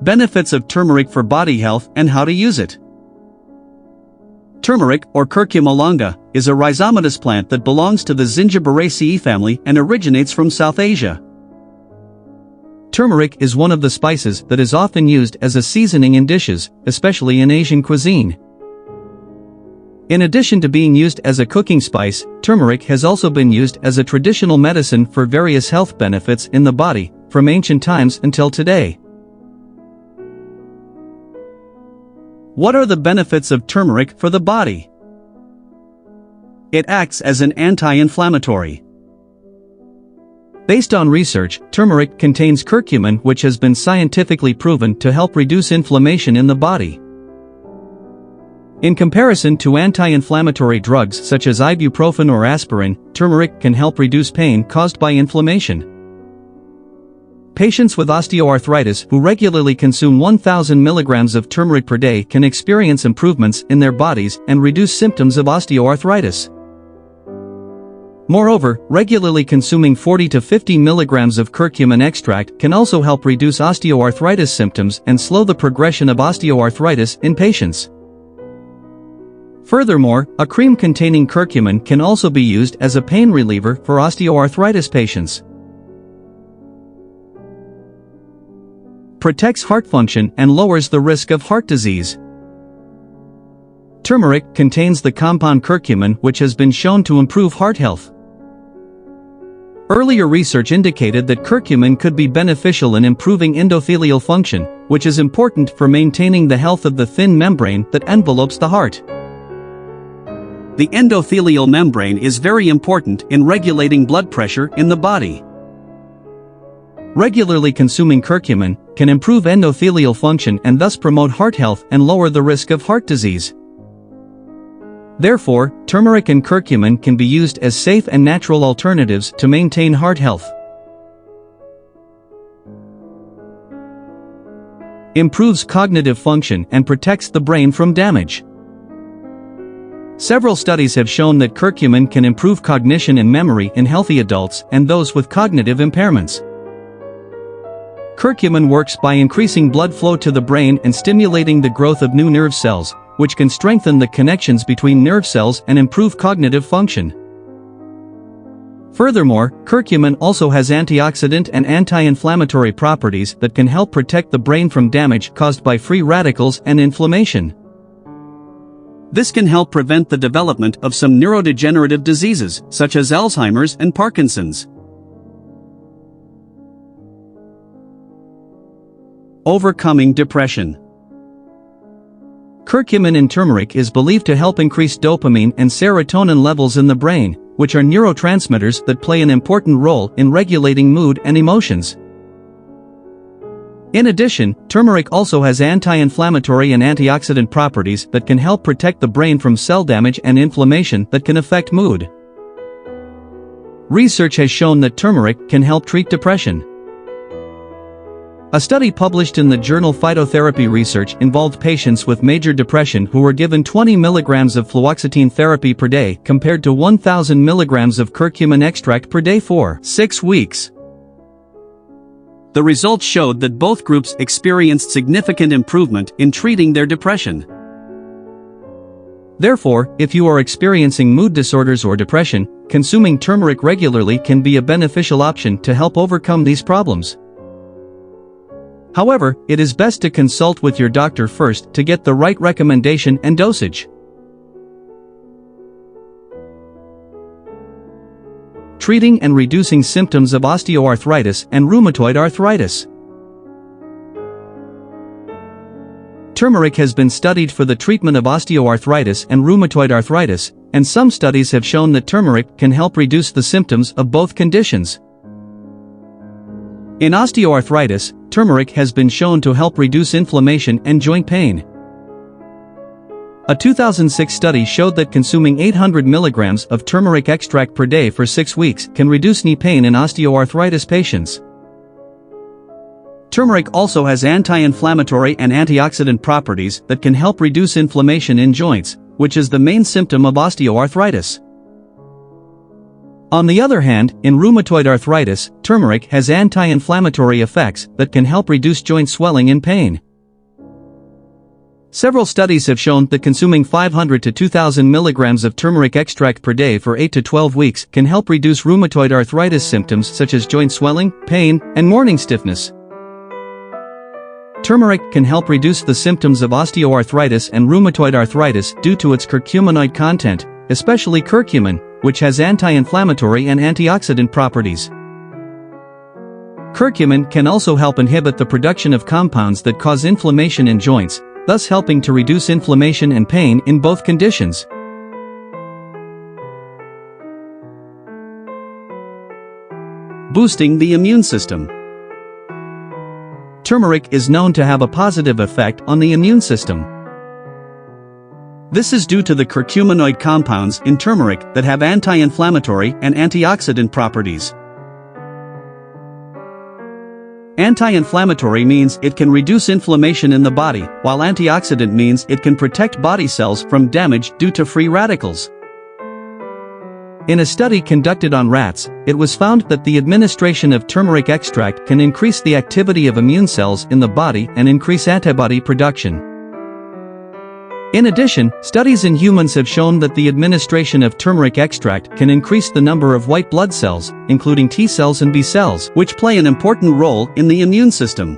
Benefits of turmeric for body health and how to use it. Turmeric, or Curcuma longa, is a rhizomatous plant that belongs to the Zingiberaceae family and originates from South Asia. Turmeric is one of the spices that is often used as a seasoning in dishes, especially in Asian cuisine. In addition to being used as a cooking spice, turmeric has also been used as a traditional medicine for various health benefits in the body, from ancient times until today. What are the benefits of turmeric for the body? It acts as an anti-inflammatory. Based on research, turmeric contains curcumin, which has been scientifically proven to help reduce inflammation in the body. In comparison to anti-inflammatory drugs such as ibuprofen or aspirin, turmeric can help reduce pain caused by inflammation. Patients with osteoarthritis who regularly consume 1,000 milligrams of turmeric per day can experience improvements in their bodies and reduce symptoms of osteoarthritis. Moreover, regularly consuming 40 to 50 milligrams of curcumin extract can also help reduce osteoarthritis symptoms and slow the progression of osteoarthritis in patients. Furthermore, a cream containing curcumin can also be used as a pain reliever for osteoarthritis patients. Protects heart function and lowers the risk of heart disease. Turmeric contains the compound curcumin, which has been shown to improve heart health. Earlier research indicated that curcumin could be beneficial in improving endothelial function, which is important for maintaining the health of the thin membrane that envelopes the heart. The endothelial membrane is very important in regulating blood pressure in the body. Regularly consuming curcumin can improve endothelial function and thus promote heart health and lower the risk of heart disease. Therefore, turmeric and curcumin can be used as safe and natural alternatives to maintain heart health. Improves cognitive function and protects the brain from damage. Several studies have shown that curcumin can improve cognition and memory in healthy adults and those with cognitive impairments. Curcumin works by increasing blood flow to the brain and stimulating the growth of new nerve cells, which can strengthen the connections between nerve cells and improve cognitive function. Furthermore, curcumin also has antioxidant and anti-inflammatory properties that can help protect the brain from damage caused by free radicals and inflammation. This can help prevent the development of some neurodegenerative diseases, such as Alzheimer's and Parkinson's. Overcoming depression. Curcumin in turmeric is believed to help increase dopamine and serotonin levels in the brain, which are neurotransmitters that play an important role in regulating mood and emotions. In addition, turmeric also has anti-inflammatory and antioxidant properties that can help protect the brain from cell damage and inflammation that can affect mood. Research has shown that turmeric can help treat depression. A study published in the journal Phytotherapy Research involved patients with major depression who were given 20 milligrams of fluoxetine therapy per day compared to 1,000 milligrams of curcumin extract per day for 6 weeks. The results showed that both groups experienced significant improvement in treating their depression. Therefore, if you are experiencing mood disorders or depression, consuming turmeric regularly can be a beneficial option to help overcome these problems. However, it is best to consult with your doctor first to get the right recommendation and dosage. Treating and reducing symptoms of osteoarthritis and rheumatoid arthritis. Turmeric has been studied for the treatment of osteoarthritis and rheumatoid arthritis, and some studies have shown that turmeric can help reduce the symptoms of both conditions. In osteoarthritis, turmeric has been shown to help reduce inflammation and joint pain. A 2006 study showed that consuming 800 milligrams of turmeric extract per day for 6 weeks can reduce knee pain in osteoarthritis patients. Turmeric also has anti-inflammatory and antioxidant properties that can help reduce inflammation in joints, which is the main symptom of osteoarthritis. On the other hand, in rheumatoid arthritis, turmeric has anti-inflammatory effects that can help reduce joint swelling and pain. Several studies have shown that consuming 500 to 2,000 milligrams of turmeric extract per day for 8 to 12 weeks can help reduce rheumatoid arthritis symptoms such as joint swelling, pain, and morning stiffness. Turmeric can help reduce the symptoms of osteoarthritis and rheumatoid arthritis due to its curcuminoid content, especially curcumin, which has anti-inflammatory and antioxidant properties. Curcumin can also help inhibit the production of compounds that cause inflammation in joints, thus helping to reduce inflammation and pain in both conditions. Boosting the immune system. Turmeric is known to have a positive effect on the immune system. This is due to the curcuminoid compounds in turmeric that have anti-inflammatory and antioxidant properties. Anti-inflammatory means it can reduce inflammation in the body, while antioxidant means it can protect body cells from damage due to free radicals. In a study conducted on rats, it was found that the administration of turmeric extract can increase the activity of immune cells in the body and increase antibody production. In addition, studies in humans have shown that the administration of turmeric extract can increase the number of white blood cells, including T cells and B cells, which play an important role in the immune system.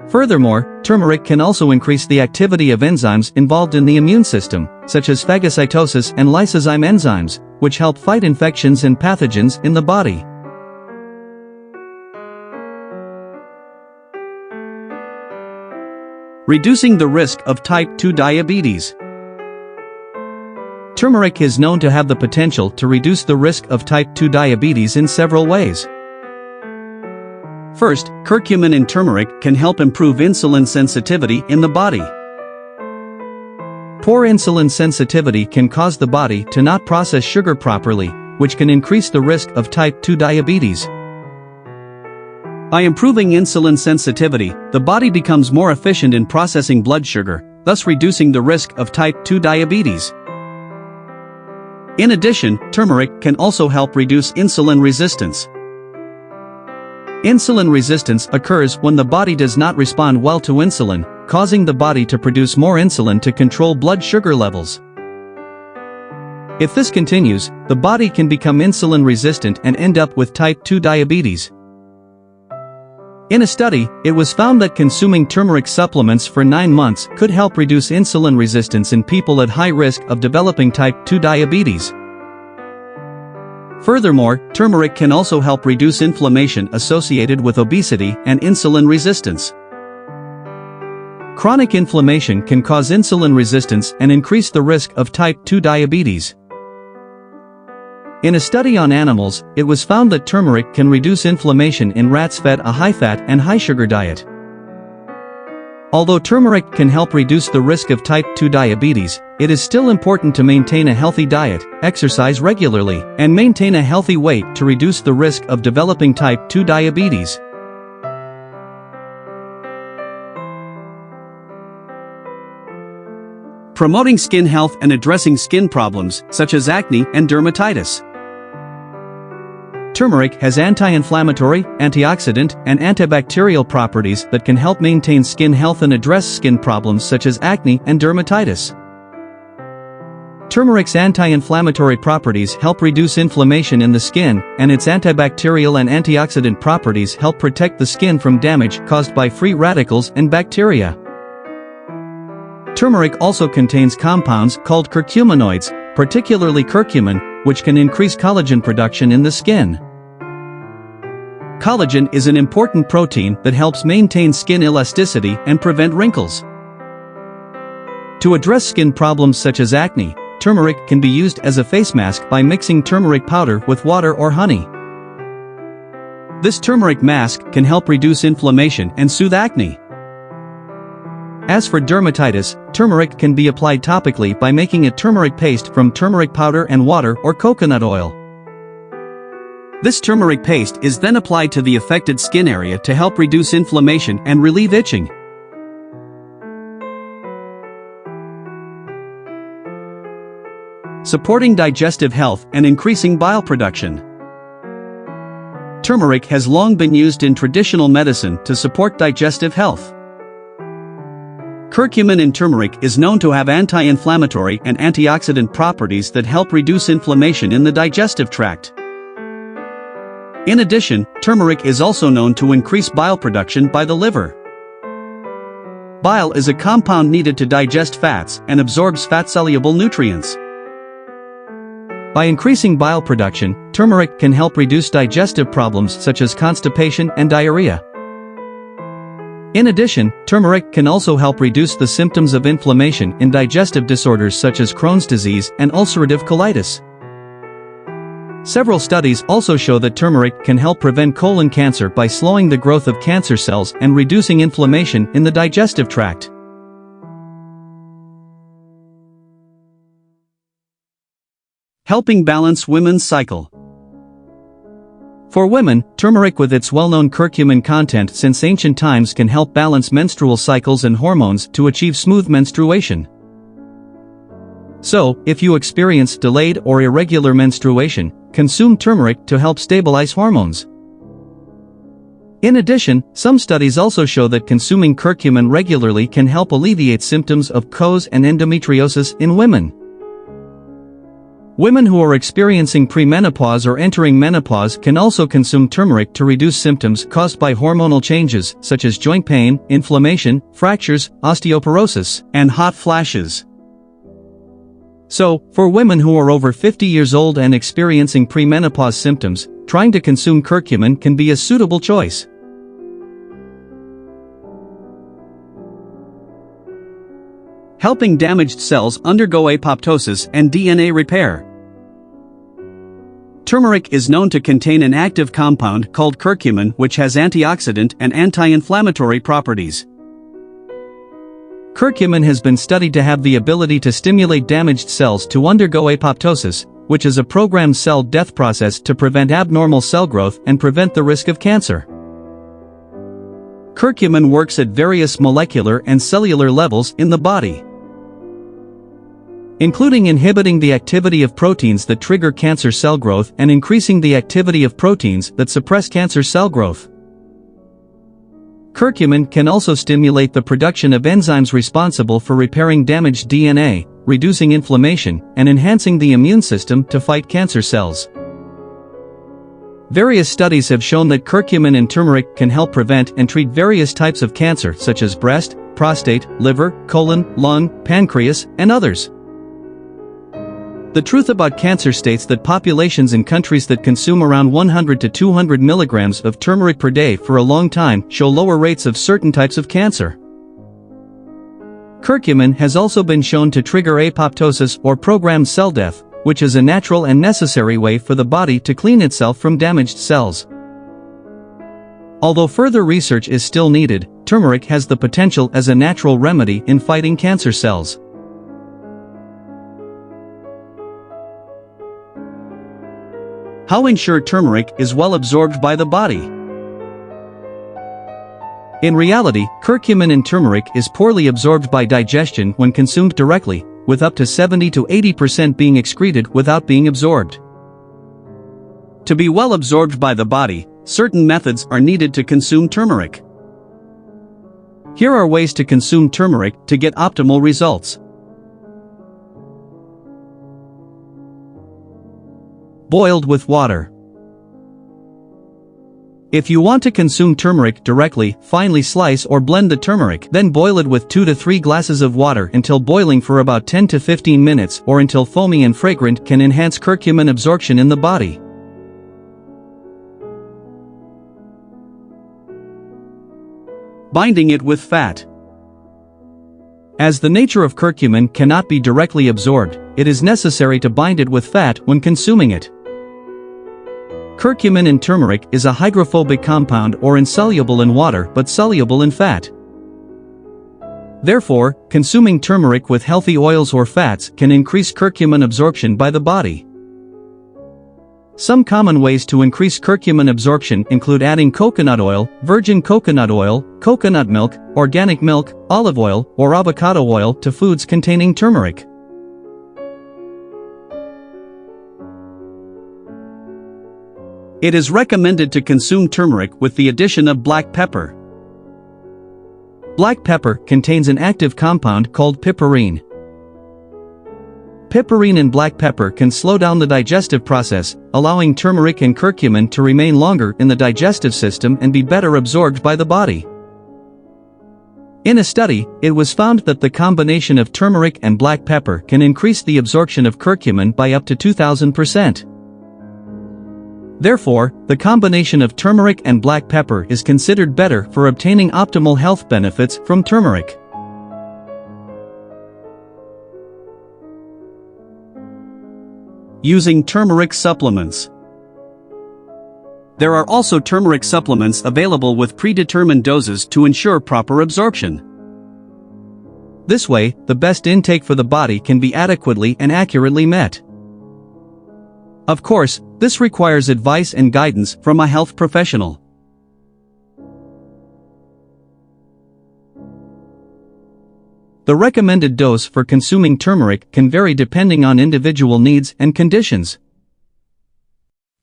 Furthermore, turmeric can also increase the activity of enzymes involved in the immune system, such as phagocytosis and lysozyme enzymes, which help fight infections and pathogens in the body. Reducing the risk of type 2 diabetes. Turmeric is known to have the potential to reduce the risk of type 2 diabetes in several ways. First, curcumin in turmeric can help improve insulin sensitivity in the body. Poor insulin sensitivity can cause the body to not process sugar properly, which can increase the risk of type 2 diabetes. By improving insulin sensitivity, the body becomes more efficient in processing blood sugar, thus reducing the risk of type 2 diabetes. In addition, turmeric can also help reduce insulin resistance. Insulin resistance occurs when the body does not respond well to insulin, causing the body to produce more insulin to control blood sugar levels. If this continues, the body can become insulin resistant and end up with type 2 diabetes. In a study, it was found that consuming turmeric supplements for 9 months could help reduce insulin resistance in people at high risk of developing type 2 diabetes. Furthermore, turmeric can also help reduce inflammation associated with obesity and insulin resistance. Chronic inflammation can cause insulin resistance and increase the risk of type 2 diabetes. In a study on animals, it was found that turmeric can reduce inflammation in rats fed a high-fat and high-sugar diet. Although turmeric can help reduce the risk of type 2 diabetes, it is still important to maintain a healthy diet, exercise regularly, and maintain a healthy weight to reduce the risk of developing type 2 diabetes. Promoting skin health and addressing skin problems such as acne and dermatitis. Turmeric has anti-inflammatory, antioxidant, and antibacterial properties that can help maintain skin health and address skin problems such as acne and dermatitis. Turmeric's anti-inflammatory properties help reduce inflammation in the skin, and its antibacterial and antioxidant properties help protect the skin from damage caused by free radicals and bacteria. Turmeric also contains compounds called curcuminoids, particularly curcumin, which can increase collagen production in the skin. Collagen is an important protein that helps maintain skin elasticity and prevent wrinkles. To address skin problems such as acne, turmeric can be used as a face mask by mixing turmeric powder with water or honey. This turmeric mask can help reduce inflammation and soothe acne. As for dermatitis, turmeric can be applied topically by making a turmeric paste from turmeric powder and water or coconut oil. This turmeric paste is then applied to the affected skin area to help reduce inflammation and relieve itching. supporting digestive health and increasing bile production. Turmeric has long been used in traditional medicine to support digestive health. Curcumin in turmeric is known to have anti-inflammatory and antioxidant properties that help reduce inflammation in the digestive tract. In addition, turmeric is also known to increase bile production by the liver. Bile is a compound needed to digest fats and absorbs fat-soluble nutrients. By increasing bile production, turmeric can help reduce digestive problems such as constipation and diarrhea. In addition, turmeric can also help reduce the symptoms of inflammation in digestive disorders such as Crohn's disease and ulcerative colitis. Several studies also show that turmeric can help prevent colon cancer by slowing the growth of cancer cells and reducing inflammation in the digestive tract. Helping balance women's cycle. For women, turmeric with its well-known curcumin content since ancient times can help balance menstrual cycles and hormones to achieve smooth menstruation. So, if you experience delayed or irregular menstruation, consume turmeric to help stabilize hormones. In addition, some studies also show that consuming curcumin regularly can help alleviate symptoms of PCOS and endometriosis in women. Women who are experiencing premenopause or entering menopause can also consume turmeric to reduce symptoms caused by hormonal changes such as joint pain, inflammation, fractures, osteoporosis, and hot flashes. So, for women who are over 50 years old and experiencing premenopause symptoms, trying to consume curcumin can be a suitable choice. Helping damaged cells undergo apoptosis and DNA repair. Turmeric is known to contain an active compound called curcumin which has antioxidant and anti-inflammatory properties. Curcumin has been studied to have the ability to stimulate damaged cells to undergo apoptosis, which is a programmed cell death process to prevent abnormal cell growth and prevent the risk of cancer. Curcumin works at various molecular and cellular levels in the body, including inhibiting the activity of proteins that trigger cancer cell growth and increasing the activity of proteins that suppress cancer cell growth. Curcumin can also stimulate the production of enzymes responsible for repairing damaged DNA, reducing inflammation, and enhancing the immune system to fight cancer cells. Various studies have shown that curcumin and turmeric can help prevent and treat various types of cancer such as breast, prostate, liver, colon, lung, pancreas, and others. The truth about cancer states that populations in countries that consume around 100 to 200 milligrams of turmeric per day for a long time show lower rates of certain types of cancer. Curcumin has also been shown to trigger apoptosis or programmed cell death, which is a natural and necessary way for the body to clean itself from damaged cells. Although further research is still needed, turmeric has the potential as a natural remedy in fighting cancer cells. How ensure turmeric is well absorbed by the body? In reality, curcumin in turmeric is poorly absorbed by digestion when consumed directly, with up to 70 to 80% being excreted without being absorbed. To be well absorbed by the body, certain methods are needed to consume turmeric. Here are ways to consume turmeric to get optimal results. Boiled with water. If you want to consume turmeric directly, finely slice or blend the turmeric, then boil it with 2 to 3 glasses of water until boiling for about 10 to 15 minutes or until foamy and fragrant can enhance curcumin absorption in the body. Binding it with fat. As the nature of curcumin cannot be directly absorbed, it is necessary to bind it with fat when consuming it. Curcumin in turmeric is a hydrophobic compound or insoluble in water but soluble in fat. Therefore, consuming turmeric with healthy oils or fats can increase curcumin absorption by the body. Some common ways to increase curcumin absorption include adding coconut oil, virgin coconut oil, coconut milk, organic milk, olive oil, or avocado oil to foods containing turmeric. It is recommended to consume turmeric with the addition of black pepper. Black pepper contains an active compound called piperine. Piperine in black pepper can slow down the digestive process, allowing turmeric and curcumin to remain longer in the digestive system and be better absorbed by the body. In a study, it was found that the combination of turmeric and black pepper can increase the absorption of curcumin by up to 2000%. Therefore, the combination of turmeric and black pepper is considered better for obtaining optimal health benefits from turmeric. Using turmeric supplements. There are also turmeric supplements available with predetermined doses to ensure proper absorption. This way, the best intake for the body can be adequately and accurately met. Of course, this requires advice and guidance from a health professional. The recommended dose for consuming turmeric can vary depending on individual needs and conditions.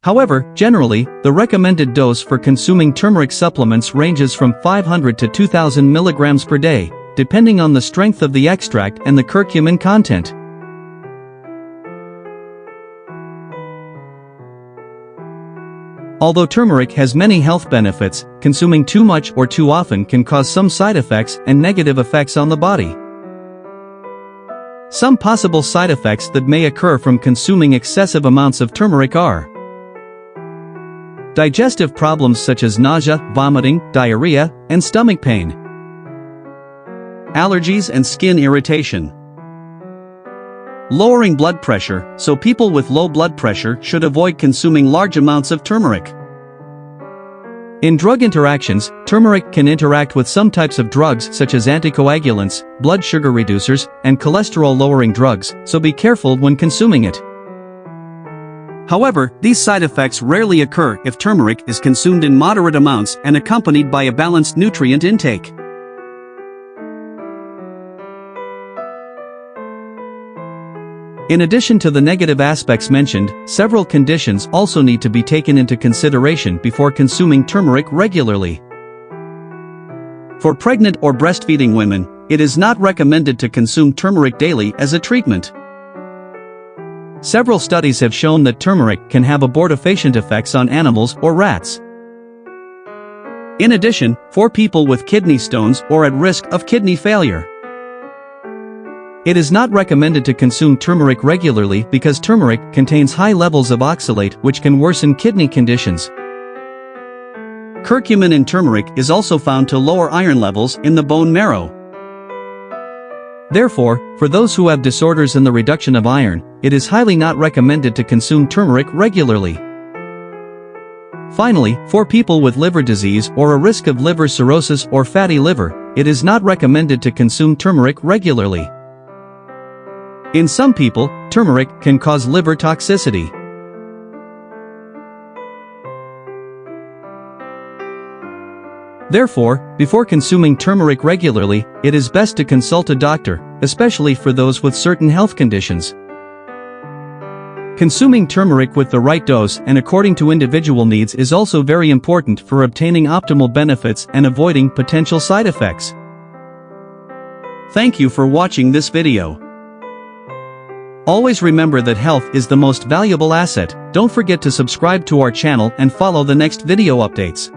However, generally, the recommended dose for consuming turmeric supplements ranges from 500 to 2000 milligrams per day, depending on the strength of the extract and the curcumin content. Although turmeric has many health benefits, consuming too much or too often can cause some side effects and negative effects on the body. Some possible side effects that may occur from consuming excessive amounts of turmeric are digestive problems such as nausea, vomiting, diarrhea, and stomach pain, allergies and skin irritation, lowering blood pressure, so people with low blood pressure should avoid consuming large amounts of turmeric. In drug interactions, turmeric can interact with some types of drugs such as anticoagulants, blood sugar reducers, and cholesterol-lowering drugs, so be careful when consuming it. However, these side effects rarely occur if turmeric is consumed in moderate amounts and accompanied by a balanced nutrient intake. In addition to the negative aspects mentioned, several conditions also need to be taken into consideration before consuming turmeric regularly. For pregnant or breastfeeding women, it is not recommended to consume turmeric daily as a treatment. Several studies have shown that turmeric can have abortifacient effects on animals or rats. In addition, for people with kidney stones or at risk of kidney failure, it is not recommended to consume turmeric regularly because turmeric contains high levels of oxalate which can worsen kidney conditions. Curcumin in turmeric is also found to lower iron levels in the bone marrow. Therefore, for those who have disorders in the reduction of iron, it is highly not recommended to consume turmeric regularly. Finally, for people with liver disease or a risk of liver cirrhosis or fatty liver, it is not recommended to consume turmeric regularly. In some people, turmeric can cause liver toxicity. Therefore, before consuming turmeric regularly, it is best to consult a doctor, especially for those with certain health conditions. Consuming turmeric with the right dose and according to individual needs is also very important for obtaining optimal benefits and avoiding potential side effects. Thank you for watching this video. Always remember that health is the most valuable asset. Don't forget to subscribe to our channel and follow the next video updates.